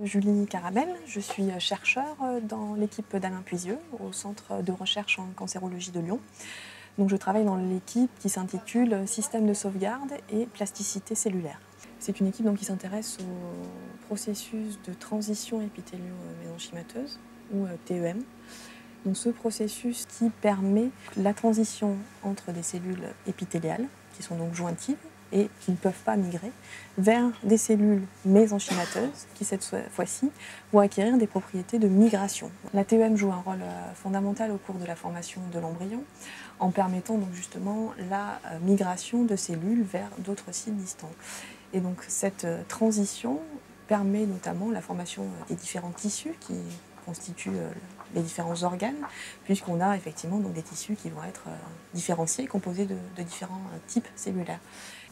Julie Carabel, je suis chercheure dans l'équipe d'Alain Puisieux au Centre de recherche en cancérologie de Lyon. Donc je travaille dans l'équipe qui s'intitule Système de sauvegarde et plasticité cellulaire. C'est une équipe qui s'intéresse au processus de transition épithélio-mésenchymateuse ou TEM. Donc ce processus qui permet la transition entre des cellules épithéliales qui sont donc jointives et qui ne peuvent pas migrer, vers des cellules mésenchymateuses qui, cette fois-ci, vont acquérir des propriétés de migration. La TEM joue un rôle fondamental au cours de la formation de l'embryon, en permettant donc justement la migration de cellules vers d'autres sites distants. Et donc cette transition permet notamment la formation des différents tissus qui constituent les différents organes, puisqu'on a effectivement donc des tissus qui vont être différenciés, composés de différents types cellulaires.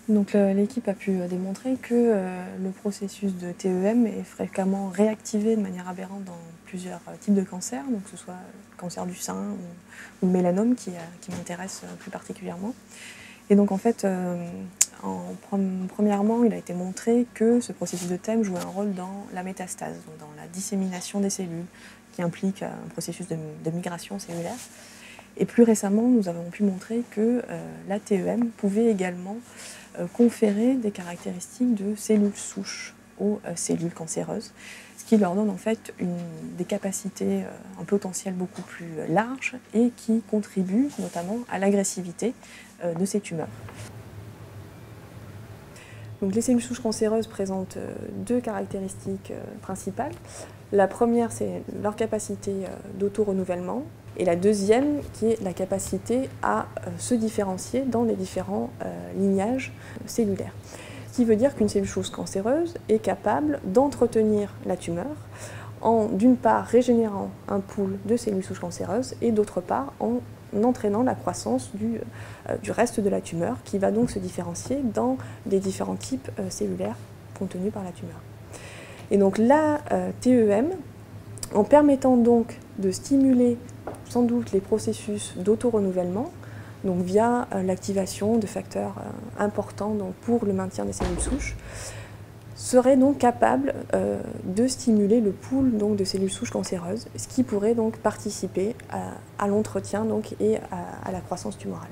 Donc l'équipe a pu démontrer que le processus de TEM est fréquemment réactivé de manière aberrante dans plusieurs types de cancers, donc que ce soit le cancer du sein ou le mélanome qui m'intéresse plus particulièrement. Et donc en fait, premièrement, il a été montré que ce processus de TEM jouait un rôle dans la métastase, donc dans la dissémination des cellules, qui implique un processus de migration cellulaire. Et plus récemment, nous avons pu montrer que la TEM pouvait également conférer des caractéristiques de cellules souches aux cellules cancéreuses, ce qui leur donne en fait des capacités, un potentiel beaucoup plus large et qui contribue notamment à l'agressivité de ces tumeurs. Donc, les cellules souches cancéreuses présentent deux caractéristiques principales. La première, c'est leur capacité d'auto-renouvellement, et la deuxième, qui est la capacité à se différencier dans les différents lignages cellulaires. Ce qui veut dire qu'une cellule souche cancéreuse est capable d'entretenir la tumeur en, d'une part, régénérant un pool de cellules souches cancéreuses et d'autre part, en entraînant la croissance du reste de la tumeur, qui va donc se différencier dans les différents types cellulaires contenus par la tumeur. Et donc la TEM, en permettant donc de stimuler sans doute les processus d'auto-renouvellement, donc via l'activation de facteurs importants pour le maintien des cellules souches, serait donc capable de stimuler le pool de cellules souches cancéreuses, ce qui pourrait donc participer à l'entretien et à la croissance tumorale.